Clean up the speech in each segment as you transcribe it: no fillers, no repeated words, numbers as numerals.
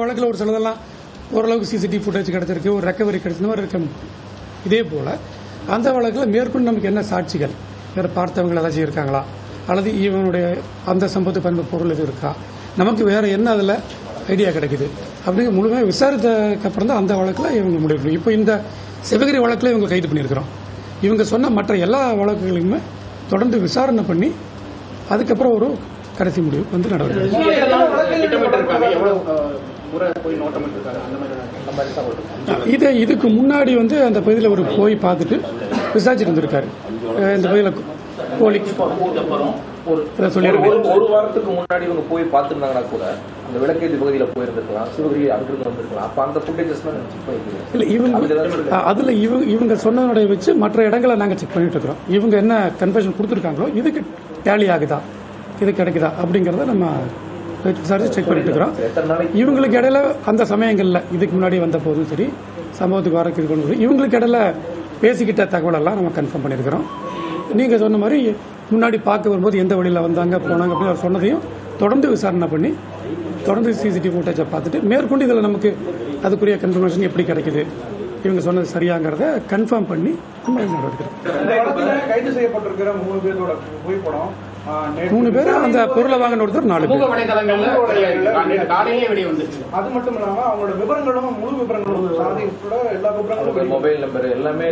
வழக்கில் ஒரு சிலதெல்லாம் ஓரளவுக்கு சிசிடிவி ஃபுட்டேஜ் கிடைச்சிருக்கு, ஒரு ரெக்கவரி கிடைச்ச மாதிரி இருக்க. இதே போல் அந்த வழக்கில் மேற்கொண்டு நமக்கு என்ன சாட்சிகள், வேறு பார்த்தவங்க ஏதாச்சும் இருக்காங்களா, அல்லது இவனுடைய அந்த சம்பவத்து பண்பு பொருள் எதுவும் இருக்கா, நமக்கு வேறு என்ன அதில் ஐடியா கிடைக்குது அப்படிங்கிற முழுமையாக விசாரித்ததுக்கு அப்புறம் தான் அந்த வழக்கில் இவங்க முடிவு. இப்போ இந்த சிவகிரி வழக்கில் இவங்க கைது பண்ணியிருக்கிறோம். இவங்க சொன்ன மற்ற எல்லா வழக்குகளையுமே தொடர்ந்து விசாரணை பண்ணி அதுக்கப்புறம் ஒரு கடைசி முடிவு வந்து நடவடிக்கை. இதுக்கு முன்னாடி வந்து அந்த பகுதியில் ஒரு போய் பார்த்துட்டு விசாரிச்சுட்டு இருந்திருக்காரு. இந்த பகுதியில் கோழி ஒரு வாரத்துக்கு முன்னாடி இவங்க போய் பார்த்துருந்தாங்கன்னா கூட அந்த விளக்கேதி பகுதியில் போயிருந்திருக்கலாம், சிவகிரி அங்கிருந்து வந்திருக்கலாம். அப்ப அந்த ஃபுட்டேஜஸ் இல்லை இவங்க அதில் இவங்க சொன்னதை வச்சு மற்ற இடங்களை நாங்கள் செக் பண்ணிட்டு இருக்கிறோம். இவங்க என்ன கன்ஃபர்மேஷன் கொடுத்துருக்காங்களோ இதுக்கு டேலி ஆகுதா, இது கிடைக்குதா அப்படிங்கிறத நம்ம விசாரிச்சு செக் பண்ணிட்டு இருக்கிறோம். இவங்களுக்கு இடையில அந்த சமயங்களில் இதுக்கு முன்னாடி வந்த போதும் சரி, சம்பவத்துக்கு வரக்கு கொண்டு இவங்களுக்கு இடையில பேசிக்கிட்ட தகவல் எல்லாம் நம்ம கன்ஃபார்ம் பண்ணியிருக்கிறோம். நீங்கள் சொன்ன மாதிரி முன்னாடி பார்க்க வரும்போது எந்த வழியில் வந்தாங்க போனாங்க அப்படின்னு சொன்னதையும் தொடர்ந்து விசாரணை பண்ணி தொடர்ந்து சிசிடிவி ஃபுட்டேஜை பார்த்துட்டு மேற்கொண்டு இதில் நமக்கு அதுக்குரிய கன்ஃபர்மேஷன் எப்படி கிடைக்குது, இவங்க சொன்னது சரியாங்கிறத கன்ஃபார்ம் பண்ணி நம்ம நடவடிக்கிறோம். கைது செய்யப்பட்டிருக்கிற 3 பேரோட புகைப்படம் 3 பேர் அந்த பொருளை வாங்கின ஒருத்தர் 4 பேர். அது மட்டும் இல்லாம அவங்களோட விவரங்களும் முழு விவரங்களும் சாதி உட்பட எல்லா விவரங்களும் மொபைல் நம்பர் எல்லாமே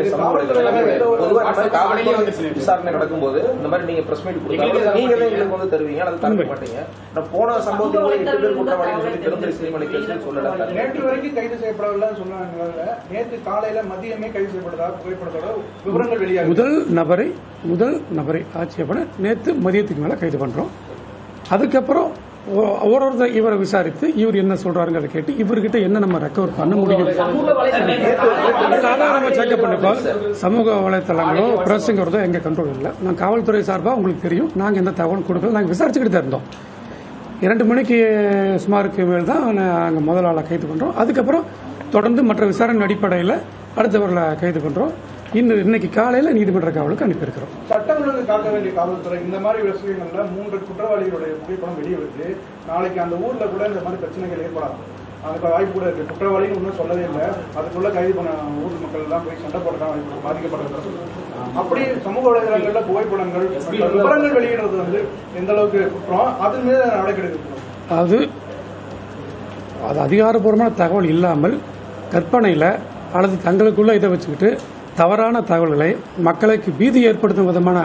விசாரணை நடக்கும்போது இந்த மாதிரி நீங்க பிரஸ் மீட் கொடுத்தாங்க, நீங்க தான் எங்களுக்கு வந்து தருவீங்க, அதை தர மாட்டீங்க. போன சம்பவத்துக்கு 8 பேர் குற்றவாளிகள் சொல்லி திறந்த சினிமணி கேஸ் சொல்லல. நேற்று வரைக்கும் கைது செய்யப்படவில்லை சொன்னாங்க. நேற்று காலையில மதியமே கைது செய்யப்பட்டதா புகைப்படத்தோட விவரங்கள் வெளியாகும். முதல் நபரை ஆட்சேபனை நேற்று மதியத்துக்கு மேல கைது பண்றோம். அதுக்கப்புறம் ஒவ்வொருத்தர் இவரை விசாரித்து இவர் என்ன சொல்றாருங்கிறத கேட்டு இவர்கிட்ட என்ன நம்ம ரெக்கவர் பண்ண முடியும் நம்ம செக்அப் பண்ணிப்போம். சமூக வலைத்தளங்களோ பிரஸ்ங்கிறதோ எங்க கண்ட்ரோல் இல்லை. நான் காவல்துறை சார்பாக உங்களுக்கு தெரியும், நாங்கள் எந்த தகவலும் கொடுக்கல. நாங்கள் விசாரிச்சுக்கிட்டு தான் இருந்தோம். 2 மணிக்கு சுமாருக்கு மேல் தான் நாங்கள் முதல் ஆளை கைது பண்றோம். அதுக்கப்புறம் தொடர்ந்து மற்ற விசாரணை அடிப்படையில் அடுத்தவர்களை கைது பண்றோம். இன்னைக்கு காலையில் நீதிமன்ற காவலுக்கு அனுப்பியிருக்கிறோம். சட்டம் ஒழுங்கு காக்க வேண்டிய காவல்துறை இந்த மாதிரி விஷயங்கள்ல 3 குற்றவாளிகளுடைய புகைப்படம் வெளியே வருது. நாளைக்கு அந்த ஊர்ல கூட இந்த மாதிரி பிரச்சனைகள் ஏற்படாது, அதுக்கு வாய்ப்பு கூட இருக்கு. குற்றவாளின்னு ஒன்றும் சொல்லவே இல்லை. அதுக்குள்ள கைது பண்ண ஊர் மக்கள் எல்லாம் போய் சண்டை போடுறாங்க, பாதிக்கப்படுறது. அப்படி சமூக வலைதளங்கள்ல புகைப்படங்கள் விவரங்கள் வெளியிடுறது வந்து எந்த அளவுக்கு குற்றம், அது மீது நடவடிக்கை எடுக்கணும். அது அதிகாரப்பூர்வமான தகவல் இல்லாமல் கற்பனையில் அல்லது தங்களுக்குள்ள இதை வச்சுக்கிட்டு தவறான தகவல்களை மக்களுக்கு பீதி ஏற்படுத்தும் விதமான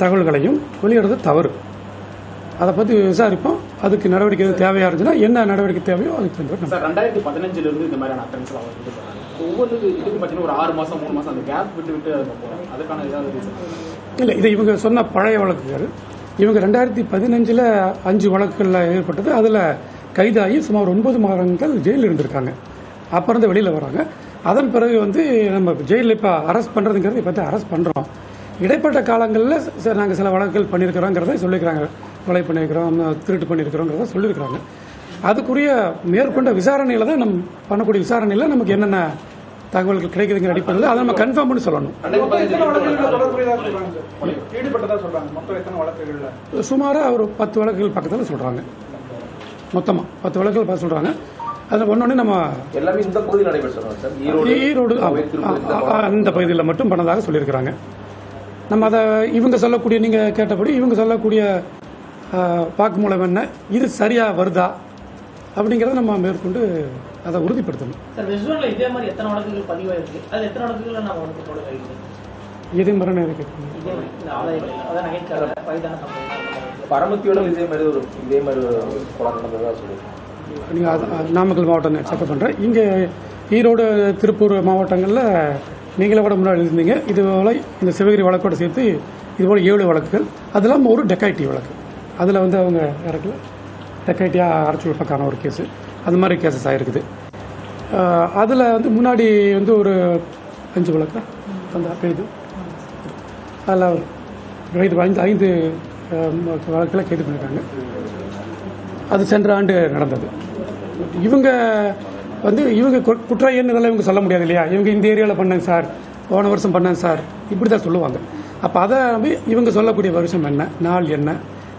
தகவல்களையும் வெளியிடுறது தவறு. அதை பற்றி விசாரிப்போம். அதுக்கு நடவடிக்கை தேவையா இருந்துச்சுன்னா என்ன நடவடிக்கை தேவையோ அதுக்கு 2015 இருந்து இந்த மாதிரியான அட்டென்ஸ் ஒவ்வொரு இதுக்கு பார்த்தீங்கன்னா ஒரு 6 மாசம் 3 மாசம் அந்த கேப் விட்டு அதுக்கான ஏதாவது இல்லை. இது இவங்க சொன்ன பழைய வழக்குகள். இவங்க 2015 5 வழக்குகளில் ஏற்பட்டது. அதில் கைதாகி சுமார் 9 மாதங்கள் ஜெயிலில் இருந்திருக்காங்க. அப்புறம் இருந்து வெளியில் வராங்க. அதன் பிறகு வந்து நம்ம ஜெயிலில் இப்போ அரெஸ்ட் பண்ணுறதுங்கிறது இப்போ அரெஸ்ட் பண்ணுறோம். இடைப்பட்ட காலங்களில் நாங்கள் சில வழக்குகள் பண்ணியிருக்கிறோங்கிறத சொல்லியிருக்கிறாங்க. கொலை பண்ணியிருக்கிறோம், திருட்டு பண்ணியிருக்கிறோங்கிறத சொல்லியிருக்கிறாங்க. அதுக்குரிய மேற்கொண்ட விசாரணையில் தான் நம்ம பண்ணக்கூடிய விசாரணையில் நமக்கு என்னென்ன தகவல்கள் கிடைக்குதுங்கிற அடிப்படையில் அதை நம்ம கன்ஃபார்ம் பண்ணி சொல்லணும். சுமாராக ஒரு 10 வழக்குகள் பக்கத்தில் சொல்கிறாங்க. மொத்தமாக 10 வழக்குகள் பார்த்து சொல்கிறாங்க. அதில் ஒன்னொன்னு நம்ம எல்லாமே இந்த பகுதியில் நடைபெற்ற ஈரோடு இந்த பகுதியில் மட்டும் பண்ணதாக சொல்லியிருக்கிறாங்க. நம்ம அதை இவங்க சொல்லக்கூடிய, நீங்கள் கேட்டபடி இவங்க சொல்லக்கூடிய வாக்குமூலம் என்ன, இது சரியா வருதா அப்படிங்கிறத நம்ம மேற்கொண்டு அதை உறுதிப்படுத்தணும். இதே மரணம் இருக்கு. பரமத்தியோட இதே மாதிரி கொலை நடந்ததா சொல்லுங்க. நீங்கள் நாமக்கல் மாவட்டம் செக்அப் பண்ணுறேன். இங்கே ஈரோடு திருப்பூர் மாவட்டங்களில் நீங்களே கூட முன்னாடி இருந்தீங்க. இதுபோல் இந்த சிவகிரி வழக்கோடு சேர்த்து இதுபோல் 7 வழக்குகள். அதெல்லாம் ஒரு டெக்காய்டி வழக்கு. அதில் வந்து அவங்க இறக்கல டெக்காய்டியாக அரைச்சி விடுறதுக்கான ஒரு கேஸு. அந்த மாதிரி கேசஸ் ஆகிருக்குது. அதில் வந்து முன்னாடி வந்து ஒரு 5 வழக்கா அந்த கைது. அதில் கைது 5 வழக்கில் கைது பண்ணியிருக்காங்க. அது சென்ற ஆண்டு நடந்தது. இவங்க வந்து குற்ற எண் இதெல்லாம் இவங்க சொல்ல முடியாது இல்லையா. இவங்க இந்த ஏரியாவில் பண்ணேங்க சார், போன வருஷம் பண்ணேங்க சார், இப்படி தான் சொல்லுவாங்க. அப்போ அதை இவங்க சொல்லக்கூடிய வருஷம் என்ன, நாள் என்ன,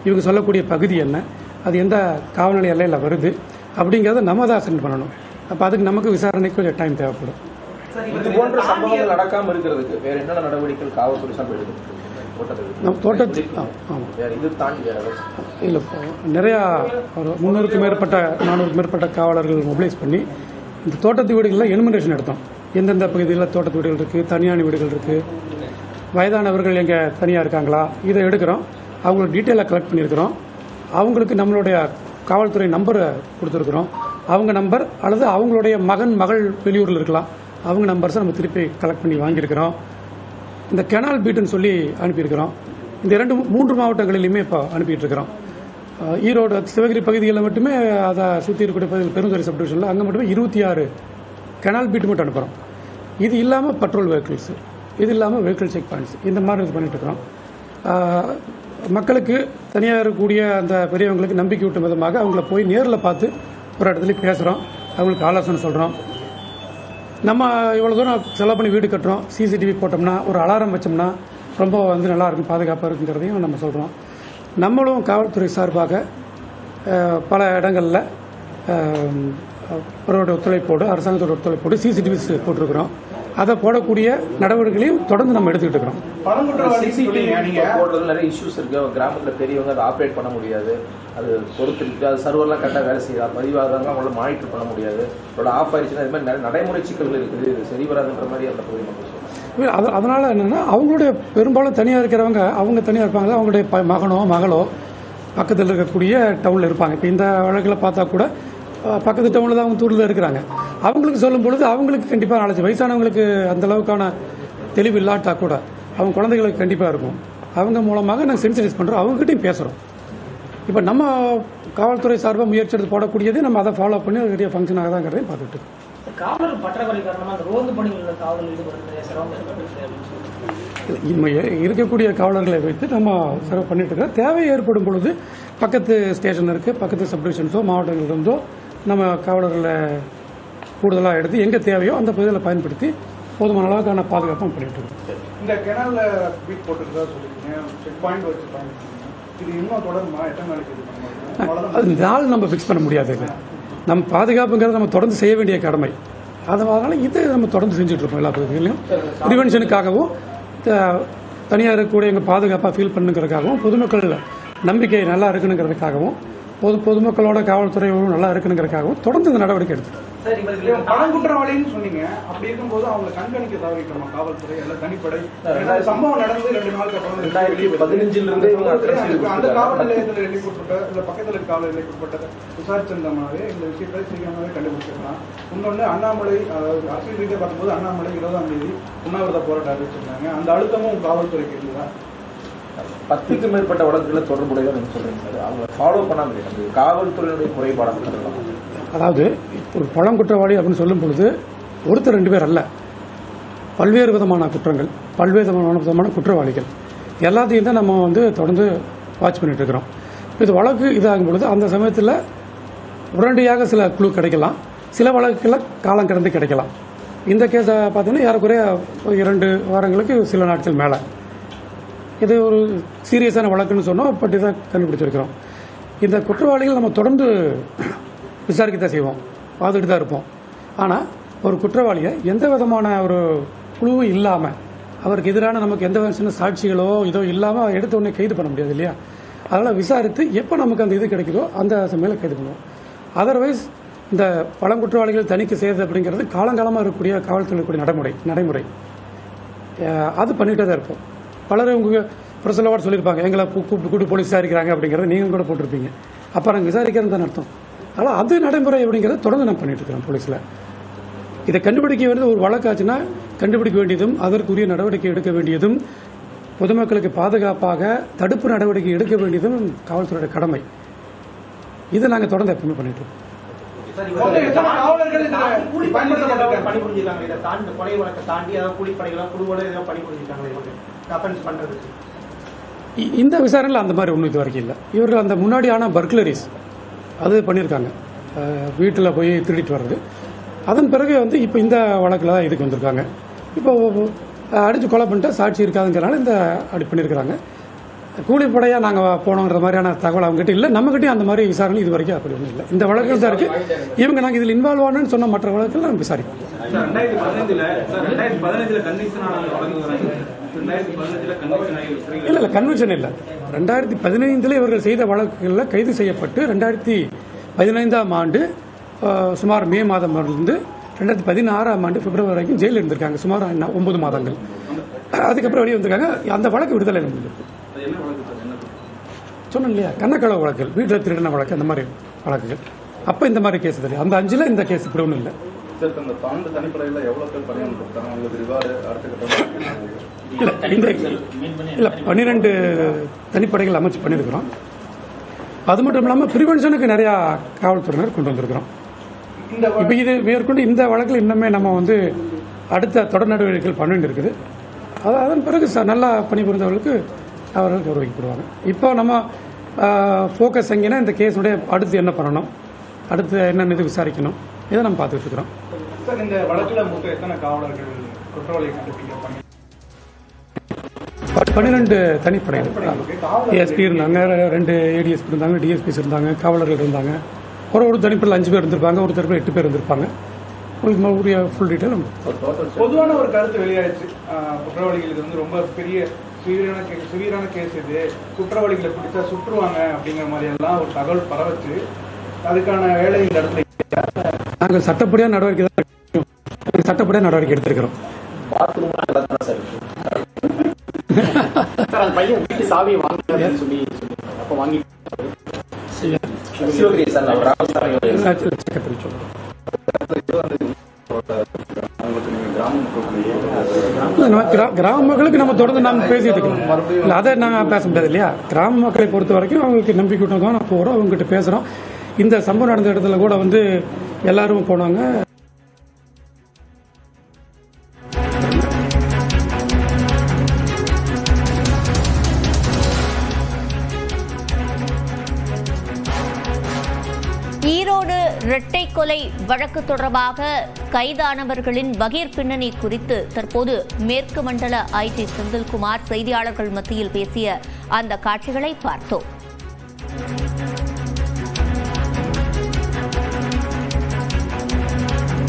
இவங்க சொல்லக்கூடிய பகுதி என்ன, அது எந்த காவல்நிலைய எல்லையில் வருது, அப்படிங்கிறத நம்ம தான் அசென்ட் பண்ணணும். அப்போ அதுக்கு நமக்கு விசாரணைக்கு கொஞ்சம் டைம் தேவைப்படும். இது போன்ற சம்பவங்கள் நடக்காம இருக்கிறதுக்கு வேற என்னென்ன நடவடிக்கைகள் காவல்துறை சார்பில் எடுக்கணும்? நம்ம தோட்டத்தில் ஆமாம் இது தாண்டி வேற இல்லை, நிறையா ஒரு 300க்கும் மேற்பட்ட 400க்கும் மேற்பட்ட காவலர்கள் மொபிலைஸ் பண்ணி இந்த தோட்டத்து வீடுகளில் எலிமினேஷன் எடுத்தோம். எந்தெந்த பகுதியில் தோட்டத்து வீடுகள் இருக்குது, தனியார் வீடுகள் இருக்குது, வயதானவர்கள் எங்கே தனியாக இருக்காங்களா, இதை எடுக்கிறோம். அவங்களோட டீட்டெயிலாக கலெக்ட் பண்ணியிருக்கிறோம். அவங்களுக்கு நம்மளுடைய காவல்துறை நம்பரை கொடுத்துருக்குறோம். அவங்க நம்பர் அல்லது அவங்களுடைய மகள் வெளியூரில் இருக்கலாம், அவங்க நம்பர்ஸை நம்ம திருப்பி கலெக்ட் பண்ணி வாங்கியிருக்கிறோம். இந்த கெனால் பீட்டுன்னு சொல்லி அனுப்பியிருக்கிறோம். இந்த 2-3 மாவட்டங்களிலுமே இப்போ அனுப்பிட்டு இருக்கிறோம். ஈரோடு சிவகிரி பகுதிகளில் மட்டுமே அதை சுற்றி இருக்கக்கூடிய பகுதியில் பெருந்துறை சப்டிவிஷனில் அங்கே மட்டுமே 26 கெனால் பீட்டு மட்டும் அனுப்புகிறோம். இது இல்லாமல் பட்ரோல் வெஹிக்கிள்ஸ், இது இல்லாமல் வெஹிக்கிள் செக் பாயிண்ட்ஸ், இந்த மாதிரி இது பண்ணிட்டு இருக்கிறோம். மக்களுக்கு தனியாக இருக்கக்கூடிய அந்த பெரியவங்களுக்கு நம்பிக்கை ஊட்டும் விதமாக அவங்கள போய் நேரில் பார்த்து ஒரு இடத்துலையும் பேசுகிறோம், அவங்களுக்கு ஆலோசனை சொல்கிறோம். நம்ம இவ்வளோ தூரம் செலவு பண்ணி வீடு கட்டுறோம், சிசிடிவி போட்டோம்னா ஒரு அலாரம் வச்சோம்னா ரொம்ப நல்லா இருக்கும், பாதுகாப்பாக இருக்குங்கிறதையும் நம்ம சொல்கிறோம். நம்மளும் காவல்துறை சார்பாக பல இடங்களில் அவரோட ஒத்துழைப்போடு, அரசாங்கத்தோட ஒத்துழைப்போடு சிசிடிவிஸ் போட்டிருக்கிறோம். அதை போடக்கூடிய நடவடிக்கைகளையும் தொடர்ந்து நம்ம எடுத்துக்கிட்டு இருக்கிறோம். சிசிடிவி போடுறது நிறைய இஷ்யூஸ் இருக்கு. கிராமத்தில் பெரியவங்க அதை ஆப்ரேட் பண்ண முடியாது, அது பொறுத்து இருக்கு. அது சர்வர்லாம் கரெக்டாக வேலை செய்யாது, பதிவாக அவங்கள மானிட்டர் பண்ண முடியாது. அதோட ஆஃப் ஆயிடுச்சுன்னா இது மாதிரி நிறைய நடைமுறை சிக்கல்கள் இருக்குது. இது சரி வராதுன்ற மாதிரி அந்த பகுதி மக்கள் சொல்லுவாங்க. அதனால என்னன்னா, அவங்களுடைய பெரும்பாலும் தனியாக இருக்கிறவங்க அவங்க தனியாக இருப்பாங்க, அவங்களுடைய மகனோ மகளோ பக்கத்தில் இருக்கக்கூடிய டவுனில் இருப்பாங்க. இப்போ இந்த வழக்கில் பார்த்தா கூட பக்கத்து டவுனில் தான் அவங்க தூரில் இருக்கிறாங்க. அவங்களுக்கு சொல்லும் பொழுது அவங்களுக்கு கண்டிப்பாக நாலேஜ், வயசானவங்களுக்கு அந்த அளவுக்கான தெளிவு இல்லாட்டா கூட அவங்க குழந்தைகளுக்கு கண்டிப்பாக இருக்கும். அவங்க மூலமாக நாங்கள் சென்சிடைஸ் பண்ணுறோம், அவங்ககிட்டையும் பேசுகிறோம். இப்போ நம்ம காவல்துறை சார்பாக முயற்சி எடுத்து போடக்கூடியது நம்ம அதை ஃபாலோ பண்ணி அது பெரிய ஃபங்க்ஷன் ஆகுதாங்கிறதையும் பார்த்துட்டு இருக்கோம். காவலர் பற்றாக்குறை காரணமாக அந்த ரோந்து பணிகளில் காவலர்கள் ஈடுபடுறது சிரமம் இருக்கக்கூடிய காவலர்களை வைத்து நம்ம சிறப்பு பண்ணிட்டு இருக்கிறோம். தேவை ஏற்படும் பொழுது பக்கத்து ஸ்டேஷன் இருக்குது, பக்கத்து சப்டிவிஷன்ஸோ மாவட்டங்களிலிருந்தோ நம்ம காவலர்களை கூடுதலாக எடுத்து எங்கே தேவையோ அந்த பகுதியில் பயன்படுத்தி போதுமான அளவுக்கான பாதுகாப்பும் பண்ணிட்டு இருக்கோம். இந்த கெனால்ல பீட் போட்டுருக்கா சொல்லிருக்கீங்க, செக் பாயிண்ட் வச்சு பாயிண்ட் இது இன்னும் தொடருமா? எத்தனை நாளைக்கு இது பண்ணுவாங்க? அது நாள் நம்ம ஃபிக்ஸ் பண்ண முடியாது. நம்ம பாதுகாப்புங்கிறது நம்ம தொடர்ந்து செய்ய வேண்டிய கடமை. அதனால இது நம்ம தொடர்ந்து செஞ்சுட்டு இருப்போம். எல்லா பகுதிகளையும் ப்ரிவென்ஷனுக்காகவும், தனியாக இருக்கக்கூடிய எங்கள் பாதுகாப்பாக ஃபீல் பண்ணுங்கிறதுக்காகவும், பொதுமக்கள் நம்பிக்கை நல்லா இருக்குங்கிறதுக்காகவும், பொதுமக்களோட காவல்துறையோடு நல்லா இருக்குங்கிறதுக்காகவும் தொடர்ந்து இந்த நடவடிக்கை எடுத்து பணம் குற்றவாளின்னு சொன்னீங்க. அப்படி இருக்கும்போது அவங்க கண்காணிக்க தவறிக்கிறோமா காவல்துறை எல்லாம் தனிப்படை? சம்பவம் நடந்து 2 நாளுக்கு அப்புறம் 2015 அந்த காவல் நிலையத்தில் எழுதிப்பட்ட இல்ல பக்கத்தில் இருக்க காவல் நிலையப்பட்டதை விசாரிச்சிருந்தோம்னாவே இந்த விஷயத்தை சீக்கிரமாவே கண்டுபிடிச்சிருக்கலாம். இன்னொன்னு அண்ணாமலை, அரசியல் ரீதியாக பார்க்கும்போது அண்ணாமலை 20ஆம் தேதி உண்ணாவிரத போராட்டம் அறிவிச்சிருந்தாங்க. அந்த அழுத்தமும் காவல்துறைக்கு இருக்குதான்? 10க்கு மேற்பட்ட வழக்குகளை தொடர்புடையதான் நீங்க சொல்றீங்க சார். அவங்க ஃபாலோ பண்ணாம காவல்துறையினுடைய முறைப்பாடு. அதாவது ஒரு பழங்குற்றவாளி அப்படின்னு சொல்லும் பொழுது ஒருத்தர் 2 பேர் அல்ல, பல்வேறு விதமான குற்றங்கள், பல்வேறு விதமான குற்றவாளிகள் எல்லாத்தையும் தான் நம்ம தொடர்ந்து வாட்ச் பண்ணிட்டு இருக்கிறோம். இது வழக்கு இதாகும் பொழுது அந்த சமயத்தில் உடனடியாக சில குழு கிடைக்கலாம், சில வழக்குகளில் காலம் கடந்து கிடைக்கலாம். இந்த கேஸை பார்த்தீங்கன்னா ஏறக்குறைய 2 வாரங்களுக்கு சில நாட்கள் மேலே. இது ஒரு சீரியஸான வழக்குன்னு சொன்னோம், பட் இதை கண்டுபிடிச்சிருக்கிறோம். இந்த குற்றவாளிகள் நம்ம தொடர்ந்து விசாரிக்கத்தான் செய்வோம், பார்த்துட்டு தான் இருப்போம். ஆனால் ஒரு குற்றவாளியை எந்த விதமான ஒரு குழுவும் இல்லாமல், அவருக்கு எதிரான நமக்கு எந்த விதமான சாட்சிகளோ இதோ இல்லாமல் எடுத்த உடனே கைது பண்ண முடியாது இல்லையா? அதனால் விசாரித்து எப்போ நமக்கு அந்த இது கிடைக்குதோ அந்த சமயம் கைது பண்ணுவோம். அதர்வைஸ் இந்த பழங்குற்றவாளிகள் தணிக்கை செய்வது அப்படிங்கிறது காலங்காலமாக இருக்கக்கூடிய காவல்துறை இருக்கக்கூடிய நடைமுறை அது பண்ணிகிட்டே தான் இருப்போம். பலரும் உங்கள் பிரசலவாடு சொல்லியிருப்பாங்க, எங்களை கூப்பிட்டு போலீஸ் விசாரிக்கிறாங்க அப்படிங்கிறத நீங்கள் கூட போட்டிருப்பீங்க. அப்போ நாங்கள் விசாரிக்கிறது தான் அர்த்தம். அதனால் அது நடைமுறை அப்படிங்கிறத தொடர்ந்து நம்ம பண்ணிட்டு இருக்கிறோம் போலீஸில். இதை கண்டுபிடிக்க வேண்டியது ஒரு வழக்காச்சுன்னா கண்டுபிடிக்க வேண்டியதும் அதற்குரிய நடவடிக்கை எடுக்க வேண்டியதும் பொதுமக்களுக்கு பாதுகாப்பாக தடுப்பு நடவடிக்கை எடுக்க வேண்டியதும் காவல்துறையோட கடமை. இதை நாங்கள் தொடர்ந்து எப்பவுமே பண்ணிட்டு இருக்கோம். இந்த விசாரணையில் அந்த மாதிரி ஒன்றும் இது வரைக்கும் இல்லை. இவர்கள் அந்த முன்னாடியான பர்க்லரிஸ் அது பண்ணியிருக்காங்க, வீட்டில் போய் திருடிட்டு வர்றது. அதன் பிறகு இப்போ இந்த வழக்கில் தான் இதுக்கு வந்திருக்காங்க. இப்போ அடித்து கொலை பண்ணிட்டு சாட்சி இருக்காதுங்கிறனால இந்த அப்படி பண்ணியிருக்கிறாங்க. கூலிப்படையாக நாங்கள் போனோங்கிற மாதிரியான தகவல் அவங்ககிட்ட இல்லை. நம்மகிட்டயும் அந்த மாதிரி விசாரணை இது வரைக்கும் அப்படி ஒன்றும் இல்லை. இந்த வழக்கில் தான் இருக்குது. இவங்க நாங்கள் இதில் இன்வால்வ் ஆனோன்னு சொன்ன மற்ற வழக்கில் நம்ம விசாரிப்போம். 2015 இல்லை கன்வென்ஷன் இல்லை. 2015 இவர்கள் செய்த வழக்குகளில் கைது செய்யப்பட்டு 2015ஆம் ஆண்டு சுமார் மே மாதம்லேருந்து 2016ஆம் ஆண்டு பிப்ரவரி வரைக்கும் ஜெயிலில் இருந்திருக்காங்க. சுமார் 9 மாதங்கள். அதுக்கப்புறம் வெளியே வந்திருக்காங்க. அந்த வழக்கு விடுதலை இருந்தது. சொன்னேன் இல்லையா, கண்ணக்களவு வழக்குகள், வீட்டில் திருடின வழக்கு, அந்த மாதிரி வழக்குகள். அப்போ இந்த மாதிரி கேஸ் தெரியும். அந்த 5ல் இந்த கேஸ் இப்படி ஒன்றும் இல்லை. இல்லை 12 தனிப்படைகள் அமைச்சு பண்ணியிருக்கிறோம். அது மட்டும் இல்லாமல் ப்ரிவென்ஷனுக்கு நிறையா காவல்துறையினர் கொண்டு வந்திருக்கிறோம். இப்போ இது மேற்கொண்டு இந்த வழக்கில் இன்னுமே நம்ம வந்து அடுத்த தொடர் நடவடிக்கைகள் பண்ணிட்டு இருக்குது. அதன் பிறகு நல்லா பணிபுரிந்தவர்களுக்கு அவர்கள் கௌரவிக்கப்படுவாங்க. இப்போ நம்ம ஃபோக்கஸ் எங்கன்னா இந்த கேஸுடைய அடுத்து என்ன பண்ணணும், அடுத்து என்னென்ன இது விசாரிக்கணும், இதை நம்ம பார்த்துட்டு இருக்கிறோம். சார், இந்த வழக்கில் மொத்தம் எத்தனை காவலர்கள் குற்றவாளியை கண்டுபிடிக்க 12 தனிப்படைகள். ஏஎஸ்பி இருந்தாங்க, 2 ஏடிஎஸ்பி இருந்தாங்க, டிஎஸ்பிஸ் இருந்தாங்க, காவலர்கள் இருந்தாங்க. ஒரு தனிப்படையில் 5 பேர் இருந்திருப்பாங்க, ஒரு தரப்பில் 8 பேர் இருந்திருப்பாங்க. உங்களுக்கு ஃபுல் டீட்டெயில் பொதுவான ஒரு கருத்து வெளியாயிடுச்சு. குற்றவாளிகள் இது வந்து ரொம்ப பெரிய சிவியரான கேஸ், இது குற்றவாளிகளை பிடிச்சா சுற்றுவாங்க அப்படிங்கிற மாதிரி எல்லாம் ஒரு தகவல் பரவச்சு. அதுக்கான வேலை இந்த இடத்துல நாங்கள் சட்டப்படியாக நடவடிக்கை எடுத்திருக்கிறோம். பையன் வீட்டு சாவியை வாங்க சொல்லி அப்போ வாங்கி கிராம மக்களுக்கு நம்ம தொடர்ந்து நாம பேசிட்டு இருக்கோம். இல்லை அதை நாங்கள் பேச முடியாது இல்லையா. கிராம மக்களை பொறுத்த வரைக்கும் அவங்களுக்கு நம்பிக்கை விட்டோம், நான் போகிறோம், அவங்ககிட்ட பேசுகிறோம். இந்த சம்பவம் நடந்த இடத்துல கூட வந்து எல்லாரும் போனாங்க. ஈரோடு இரட்டை கொலை வழக்கு தொடர்பாக கைதானவர்களின் பகீர் பின்னணி குறித்து தற்போது மேற்கு மண்டல ஐஜி செந்தில்குமார் செய்தியாளர்கள் மத்தியில் பேசிய அந்த காட்சிகளை பார்த்தோம்.